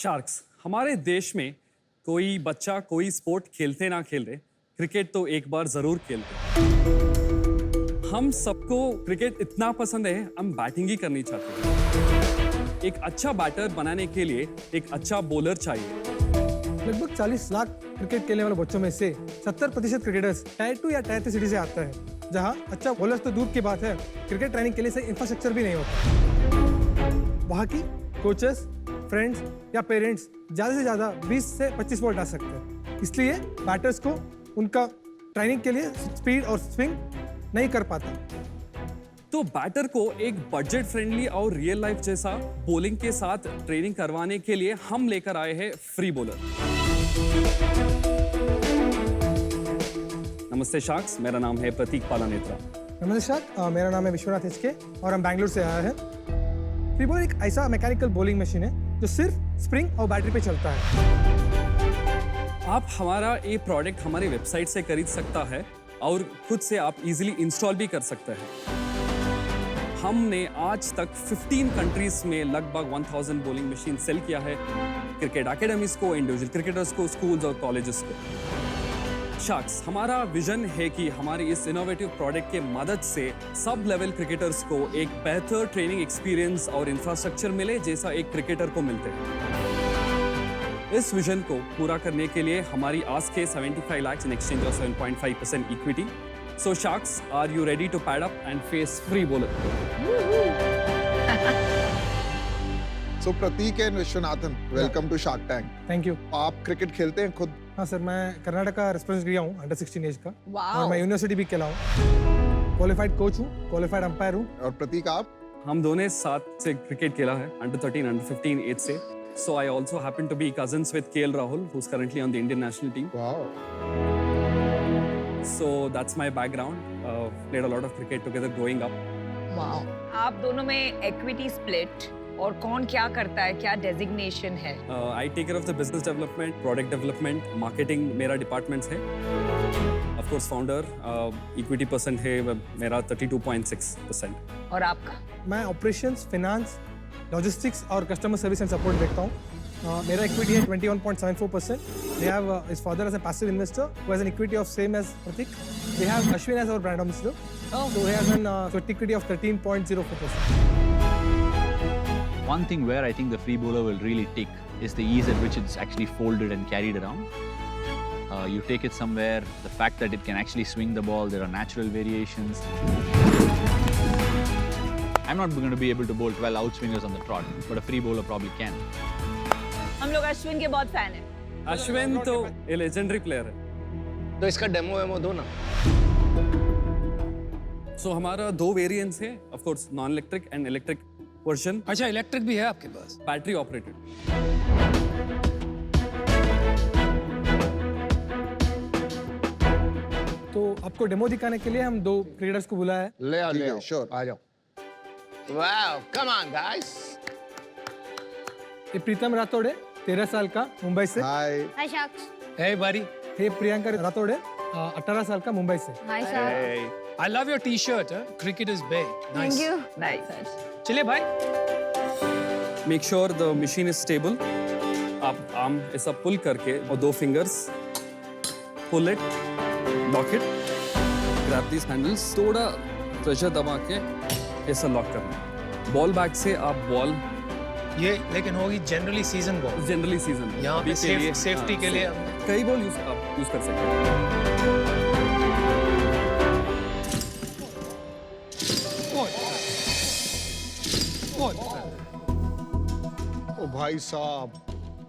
Sharks हमारे देश में कोई बच्चा कोई स्पोर्ट खेलते ना खेलते क्रिकेट तो एक बार जरूर खेलते। हम सबको क्रिकेट इतना पसंद है हम बैटिंग ही करनी चाहते हैं। एक अच्छा बैटर बनाने के लिए एक अच्छा बॉलर चाहिए। लगभग 40 लाख क्रिकेट खेलने वाले बच्चों में से 70% क्रिकेटर्स टायर 2 या टायर 3 सिटी से आते हैं, जहां अच्छा बॉलर्स तो दूर की बात है, क्रिकेट ट्रेनिंग के लिए सही इंफ्रास्ट्रक्चर भी नहीं होता। वहां की कोचेस, फ्रेंड्स या पेरेंट्स ज़्यादा से ज़्यादा 20 से 25 बॉल डाल सकते हैं, इसलिए बैटर्स को उनका ट्रेनिंग के लिए स्पीड और स्विंग नहीं कर पाता। तो बैटर को एक बजट फ्रेंडली और रियल लाइफ जैसा बॉलिंग के साथ ट्रेनिंग करवाने के लिए हम लेकर आए हैं फ्री बॉलर। नमस्ते शार्क्स, मेरा नाम है प्रतीक पालानेत्रा। नमस्ते शार्क, मेरा नाम है विश्वनाथ एचके और हम बैंगलोर से आए हैं। फ्री बॉलर एक ऐसा मैकेनिकल बॉलिंग मशीन है जो सिर्फ स्प्रिंग और बैटरी पे चलता है। आप हमारा ये प्रोडक्ट हमारी वेबसाइट से खरीद सकता है और खुद से आप इजीली इंस्टॉल भी कर सकते हैं। हमने आज तक 15 कंट्रीज में लगभग 1000 बॉलिंग मशीन सेल किया है, क्रिकेट एकेडमीज को, इंडिविजुअल क्रिकेटर्स को, स्कूल्स और कॉलेजेस को। शार्क्स हमारा विजन है कि हमारी इस इनोवेटिव प्रोडक्ट के मदद से सब लेवल क्रिकेटर्स को एक बेहतर ट्रेनिंग एक्सपीरियंस और इंफ्रास्ट्रक्चर मिले जैसा एक क्रिकेटर को मिलते हैं। इस विजन को पूरा करने के लिए हमारी आस्क है 75 lakhs in exchange of 7.5% equity. So Sharks, are you ready to pad up and face free bowler? So Prateek and Vishwanathan, welcome to Shark Tank. Thank you. आप क्रिकेट खेलते हैं खुद? हाँ सर, मैं कर्नाटक का रिप्रेजेंट किया हूँ अंडर 16 एज का। Wow. और मैं यूनिवर्सिटी भी खेला हूँ। क्वालिफाइड कोच हूँ, क्वालिफाइड अंपायर हूँ। और प्रतीक आप? हम दोनों साथ से क्रिकेट खेला है, अंडर 13, अंडर 15 एज से। So I also happen to be cousins with KL Rahul, who's currently on the Indian national team. Wow. So that's my background. Played a lot of cricket together growing up. Wow. आप दोनों में equity split और कौन क्या करता है, क्या designation है? I take care of the business development, product development, marketing मेरा departments है। Of course founder, equity percent है मेरा 32.6%। और आपका? मैं ऑपरेशंस, फाइनेंस, लॉजिस्टिक्स और कस्टमर सर्विस एंड सपोर्ट देखता हूँ। मेरा इक्विटी है 21.74%। We have his father as a passive investor who has an equity of same as Pratik. We have Ashwin as our brand ambassador. Oh. So he has an equity of 13.04%. One thing where I think the free bowler will really tick is the ease at which it's actually folded and carried around. You take it somewhere, the fact that it can actually swing the ball, there are natural variations. I'm not going to be able to bowl 12 outswingers on the trot, but a free bowler probably can. हम लोग अश्विन के बहुत fan हैं। अश्विन तो ये legendary player है। तो इसका डेमो वेमो दो ना। So हमारा 2 वेरिएंट्स है, of course non electric and electric version. अच्छा, इलेक्ट्रिक भी है आपके पास? Battery operated. तो आपको डेमो दिखाने के लिए हम 2 क्रिकेटर्स को बुलाया है। ले आओ, ठीक ले है, आओ। sure. आ जाओ। Wow, come on guys. ये प्रीतम राठौड़ है, 13 साल का, मुंबई से। हाय। हाय शार्क्स। Hey buddy, ये प्रियंका राठौड़ है, 18 साल का, मुंबई से। Hi sir. I love your t-shirt. Cricket is big. Nice. Thank you. Nice. चलिए भाई। Make sure the machine is stable. आप आर्म ऐसा पुल करके और 2 fingers pull it, lock it, grab these handles, थोड़ा प्रेशर दबा के ऐसा लॉक करना। बॉल बैक से आप बॉल ये लेकिन होगी generally season ball. Generally season यहाँ पे सेफ्टी के लिए कई बॉल आप यूज कर सकते हैं। ओ भाई साहब।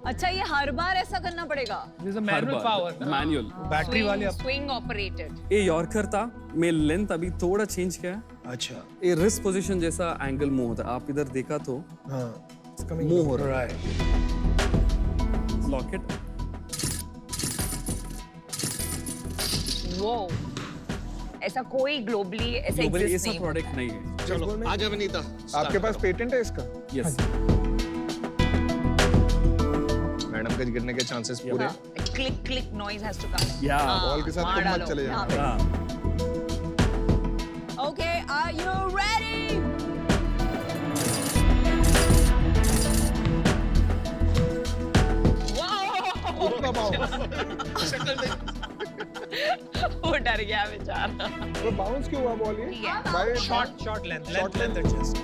अच्छा, ये हर बार ऐसा करना पड़ेगा? There's a manual power. Manual. Battery वाले आप। Swing operated. ये यॉर्कर था, मैं लेंथ अभी थोड़ा चेंज किया है। अच्छा। ये रिस्ट पोजीशन जैसा एंगल मूव होता है, आप इधर देखा तो हाँ, मूव हो रहा Right. है। Lock it. Wow. ऐसा कोई ग्लोबली ऐसा ग्लोबली exist ऐसा नहीं प्रोडक्ट नहीं है। चलो, आ जा विनीता। आपके पास पेटेंट है इसका? यस। मैडम के गिरने के चांसेस पूरे। Click click noise has to come. या बॉल के साथ तुम मत चले जाना। Okay, are you ready? का बाउंस वो डर गया बेचारा। तो बाउंस क्यों हुआ बॉल ये ठीक है। भाई शॉर्ट लेंथ एडजस्ट।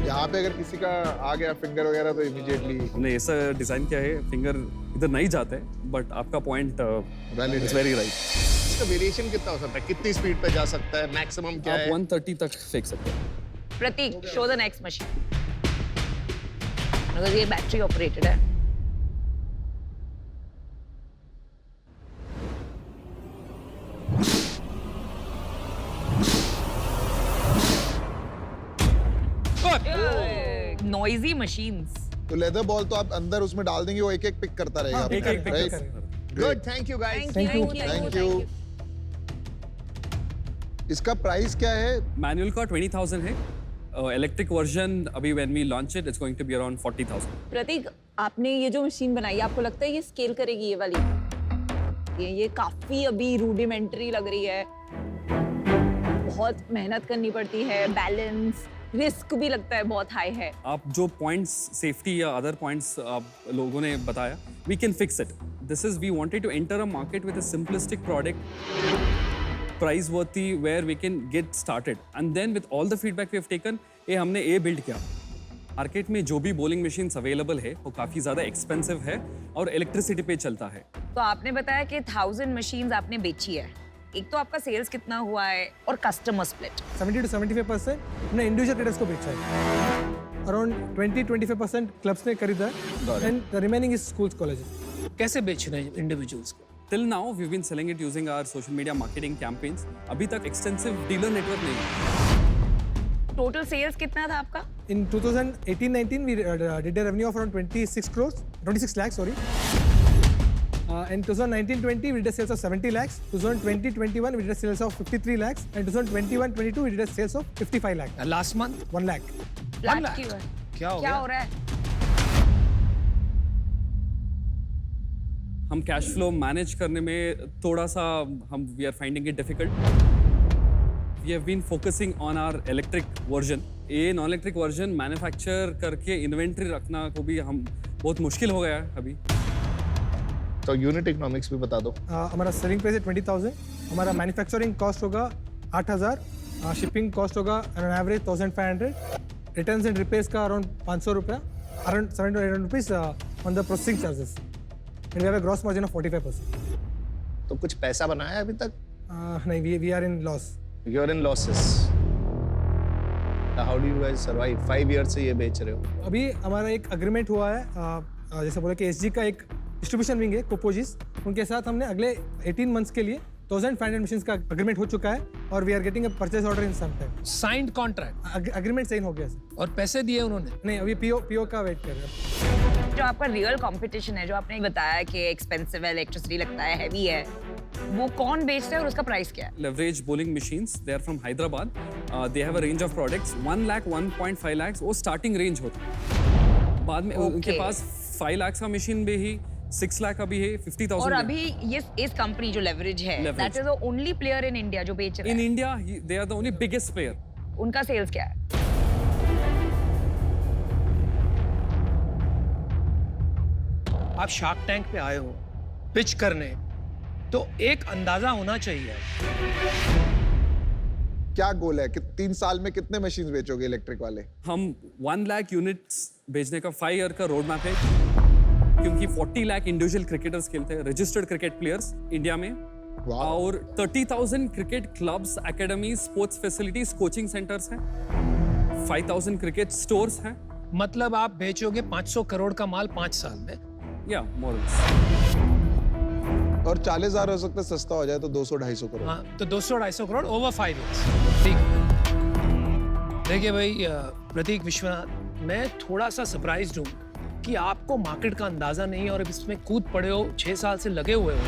यहाँ पे अगर किसी का आ गया फिंगर वगैरह तो इमीडिएटली हमने ऐसा डिजाइन किया है फिंगर इधर नहीं जाते, बट आपका point valid it's very right. इसका वेरिएशन कितना हो सकता है, कितनी स्पीड पे जा सकता है, मैक्सिमम क्या आप है? 130 तक फेंक सकते हैं। प्रतीक, शो द नेक्स्ट मशीन। ये बैटरी ऑपरेटेड है। Noisy machines. तो लेदर बॉल तो आप अंदर उसमें डाल देंगे, वो एक एक पिक करता रहेगा। हाँ, एक-एक pick Right? करेगा। Good, thank you guys. Thank you. Thank you. इसका प्राइस क्या है? मैनुअल का 20,000 है, इलेक्ट्रिक वर्जन अभी when we launch it it's going to be around 40,000। Prateek, आपने ये जो मशीन बनाई है, आपको लगता है ये स्केल करेगी ये वाली? ये काफी अभी रूडिमेंटरी लग रही है, बहुत मेहनत करनी पड़ती है, बैलेंस, रिस्क भी लगता है बहुत हाई है। आप जो पॉइंट्स सेफ्टी या अदर पॉइंट्स आप लोगों ने बताया, we can fix it. This is we wanted to enter a market with a simplistic product, price worthy, where we can get started, and then with all the feedback we have taken, ये हमने ये build किया। Market में जो भी bowling machines available है वो काफ़ी ज़्यादा एक्सपेंसिव है और इलेक्ट्रिसिटी पे चलता है। तो आपने बताया कि 1000 मशीन्स आपने बेची है। एक तो आपका सेल्स कितना हुआ है और कस्टमर स्प्लिट? 70 to 75% हमने इंडिविजुअल ट्रेडर्स को बेचा है, अराउंड 20-25% क्लब्स ने खरीदा है, and the remaining is schools colleges. कैसे बेच रहे हैं इंडिविजुअल्स को? Till now, we've been selling it using our social media marketing campaigns. अभी तक extensive dealer network नहीं है। टोटल सेल्स कितना था आपका? In 2018-19 we did a revenue of around 26 lakhs, sorry. In 2019-20 we did a sales of 70 lakhs. 2020-21 we did a sales of 53 lakhs, and 2021-22 we did a sales of 55 lakhs. Last month 1 lakh. Flat lakh? क्यों है? क्या हो क्या गया? हो रहा है? हम कैश फ्लो मैनेज करने में थोड़ा सा हम we are finding it difficult. We have been focusing on our electric version. ये नॉन इलेक्ट्रिक वर्जन मैन्युफैक्चर करके इन्वेंट्री रखना को भी हम बहुत मुश्किल हो गया है अभी। तो यूनिट इकोनॉमिक्स भी बता दो। हमारा सेलिंग प्राइस है 20,000, हमारा मैन्युफैक्चरिंग कॉस्ट होगा 8,000, शिपिंग कॉस्ट होगा around average 1,500, returns and repairs का अराउंड 500 रुपया, around 700-800 rupees on the processing charges, and we have a gross margin of 45%. तो कुछ पैसा बनाया है अभी तक? नहीं, we are in loss. You are in losses. How do you guys survive? 5 year से ये बेच रहे हो। अभी हमारा एक अग्रीमेंट हुआ है, जैसे बोला कि एसजी का एक डिस्ट्रीब्यूशन विंग है कोपोजिस, उनके साथ हमने अगले 18 मंथ्स के लिए 1,500 मशीन्स का अग्रीमेंट हो चुका है, और we are getting a purchase order in some time. Signed contract agreement sign हो गया सर. और पैसे दिए उन्होंने? नहीं, अभी पीओ का वेट कर रहे हैं. जो आपका रियल कंपटीशन है, जो आपने बताया कि एक्सपेंसिव है, इलेक्ट्रिसिटी लगता है, हैवी है, वो कौन बेचता है और उसका प्राइस क्या है? Leverage bowling machines, they are from Hyderabad. They have a range of products 1 lakh, 1.5 lakhs, वो starting range होता है. बाद में उनके पास 5 lakhs का मशीन भी ही, 6 लाख का भी है, 50,000 और भी है. अभी ये इस कंपनी जो लेवरेज है, Leverage. That is the only player in India जो बेच रहा In है. India, they are the only biggest player. उनका सेल्स क्या है? आप शार्क टैंक पे आए हो पिच करने, तो एक अंदाजा होना चाहिए। क्या गोल है कि 3 साल में कितने मशीन बेचोगे इलेक्ट्रिक वाले? हम 1 लाख यूनिट्स भेजने का 5 ईयर का रोड मैप है, क्योंकि 40 लाख इंडिविजुअल क्रिकेटर्स खेलते हैं, रजिस्टर्ड क्रिकेट प्लेयर्स इंडिया में, और 30,000 cricket clubs, academy, sports facilities, coaching centres हैं, 5,000 क्रिकेट स्टोर्स हैं. मतलब आप बेचोगे 500 करोड़ का माल 5 साल में? या मोरल्स. और 40,000 हो सकता है सस्ता हो जाए तो 200-250 करोड़. हाँ, तो 200-250 करोड़ ओवर 5 ईयर्स। ठीक। देखिए भाई प्रतीक विश्वनाथ, मैं थोड़ा सा सरप्राइज्ड हूँ कि आपको मार्केट का अंदाजा नहीं है और इसमें कूद पड़े हो, 6 साल से लगे हुए हो।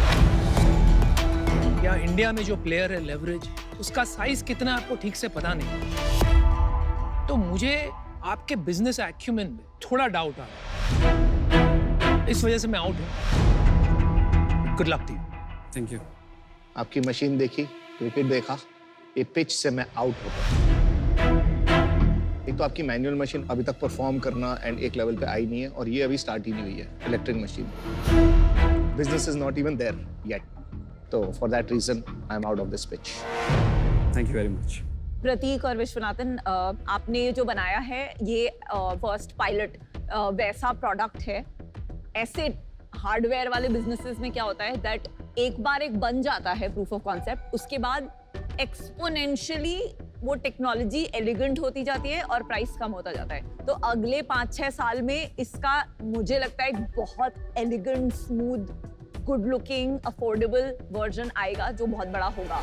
या इंडिया में जो प्लेयर है लेवरेज, उसका साइज कितना है आपको ठीक से पता नहीं। तो मुझे आपके बिजनेस एक्यूमेन में थोड़ा डाउट आ रहा है, इस वजह से मैं आउट हूँ। Good luck to you. Thank you. आपकी मशीन देखी, क्रिकेट देखा, ये पिच से मैं आउट हो गया। एक तो आपकी मैनुअल मशीन अभी तक परफॉर्म करना एंड एक लेवल पे आई नहीं है, और ये अभी स्टार्ट ही नहीं हुई है electric machine. Business is not even there yet. तो for that reason I am out of this pitch. Thank you very much. Prateek और विश्वनाथन, आपने ये जो बनाया है ये फर्स्ट पायलट वैसा प्रोडक्ट है. ऐसे हार्डवेयर वाले बिजनेसेस में क्या होता है दैट एक बार एक बन जाता है प्रूफ ऑफ कॉन्सेप्ट, उसके बाद एक्सपोनेंशियली वो टेक्नोलॉजी एलिगेंट होती जाती है और प्राइस कम होता जाता है. तो अगले 5-6 साल में इसका मुझे लगता है एक बहुत elegant, smooth, good looking, affordable version आएगा जो बहुत बड़ा होगा.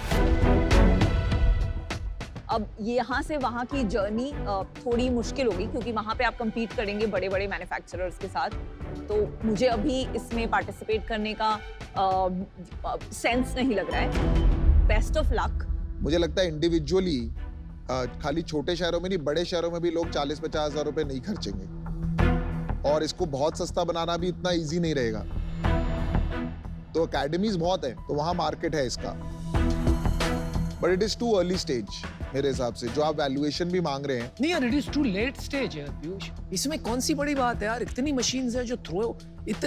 अब यहाँ से वहाँ की जर्नी थोड़ी मुश्किल होगी क्योंकि वहाँ पे आप compete करेंगे बड़े बड़े मैन्युफैक्चरर्स के साथ. तो मुझे अभी इसमें पार्टिसिपेट करने का सेंस नहीं लग रहा है. Best of luck. मुझे लगता है इंडिविजुअली खाली छोटे शहरों में नहीं, बड़े शहरों में भी लोग 40-50 हजार रुपए नहीं खर्चेंगे, और इसको बहुत सस्ता बनाना भी इतना इजी नहीं रहेगा. तो अकेडमीज बहुत है, तो वहां मार्केट है इसका, but it is too early stage मेरे हिसाब से. जो आप वैल्यूएशन भी मांग रहे हैं, नहीं यार, it is too late stage यार पीयूष. इसमें कौन सी बड़ी बात है यार, इतनी मशीन्स है जो थ्रो,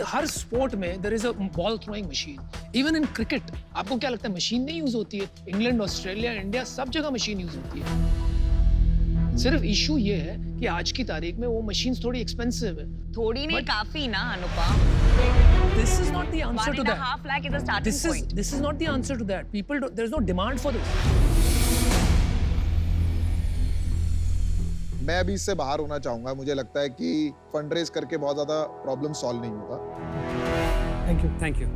हर स्पोर्ट में there is a ball throwing machine. Even in cricket आपको क्या लगता है मशीन नहीं यूज होती है? इंग्लैंड, ऑस्ट्रेलिया, इंडिया सब जगह मशीन यूज होती है. सिर्फ इशू ये है कि आज की तारीख में वो मशीन्स थोड़ी एक्सपेंसिव है. थोड़ी नहीं, But- काफी ना अनुपम. This is not the answer to that. 1.5 lakh is the starting point. This is not the answer to that. People don't, there's no demand for this. मैं अभी इससे बाहर होना चाहूंगा. मुझे लगता है कि फंड रेज करके बहुत ज्यादा प्रॉब्लम सॉल्व नहीं होगा. Thank you. Thank you.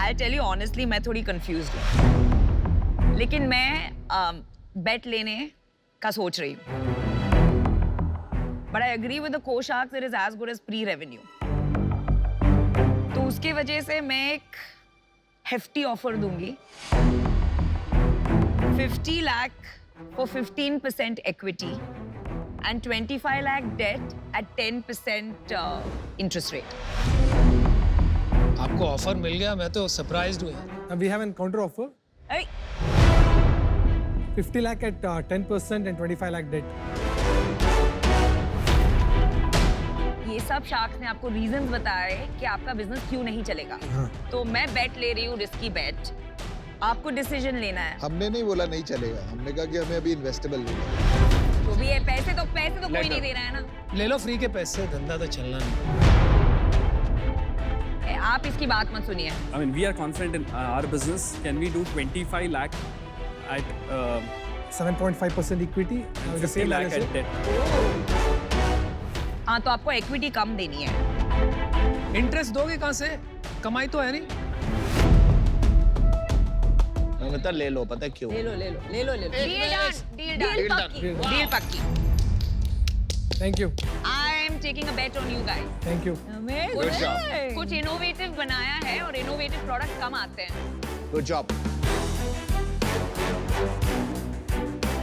I'll tell you honestly, मैं थोड़ी confused हूँ. लेकिन मैं bet लेने का सोच रही हूँ. But I agree with the co-sharks, it is as good as pre-revenue. तो उसके वजह से मैं एक hefty offer दूंगी. 50 lakh for 15% equity and 25 lakh debt at 10% interest rate. आपको ऑफर मिल गया, मैं तो सरप्राइज्ड हूँ यार. We have a counter offer. Hey, 50 lakh at 10% and 25 lakh debt. ये सब शार्क्स ने आपको रीजंस बताए कि आपका बिजनेस क्यों नहीं चलेगा. तो मैं बेट ले रही हूँ, रिस्की बेट. आपको डिसीजन लेना है. हमने नहीं बोला नहीं चलेगा, हमने कहा कि हमें अभी इन्वेस्टेबल नहीं है. जो भी है, पैसे तो कोई नहीं दे रहा है ना. ले लो फ्री के पैसे, धंधा तो चलना नहीं. आप इसकी बात मत सुनिए. I mean, we are confident in our business. Can we do 25 lakh at 7.5% equity. With the 50 same lakh balance at sheet. debt? हाँ, तो आपको इक्विटी कम देनी है. इंटरेस्ट दोगे कहाँ से? कमाई तो है नहीं. नमिता ले लो, पता है क्यों? ले लो. Deal पक्की. Thank you. I am taking a bet on you guys. Thank you. Good job. कुछ इनोवेटिव बनाया है और इनोवेटिव प्रोडक्ट कम आते हैं. Good job.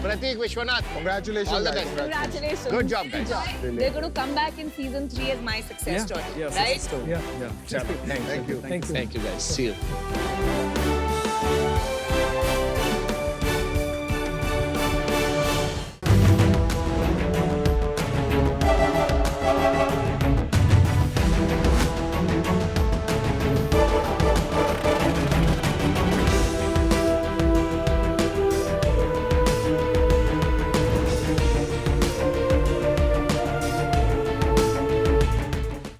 Pratik, Vishwanath, Congratulations, all the guys. best. Congratulations. Good job, guys. They're going to come back in season 3 As my success story, Yeah, right? so, Yeah. yeah. Thank you. Thank you. Thank you, guys. See you.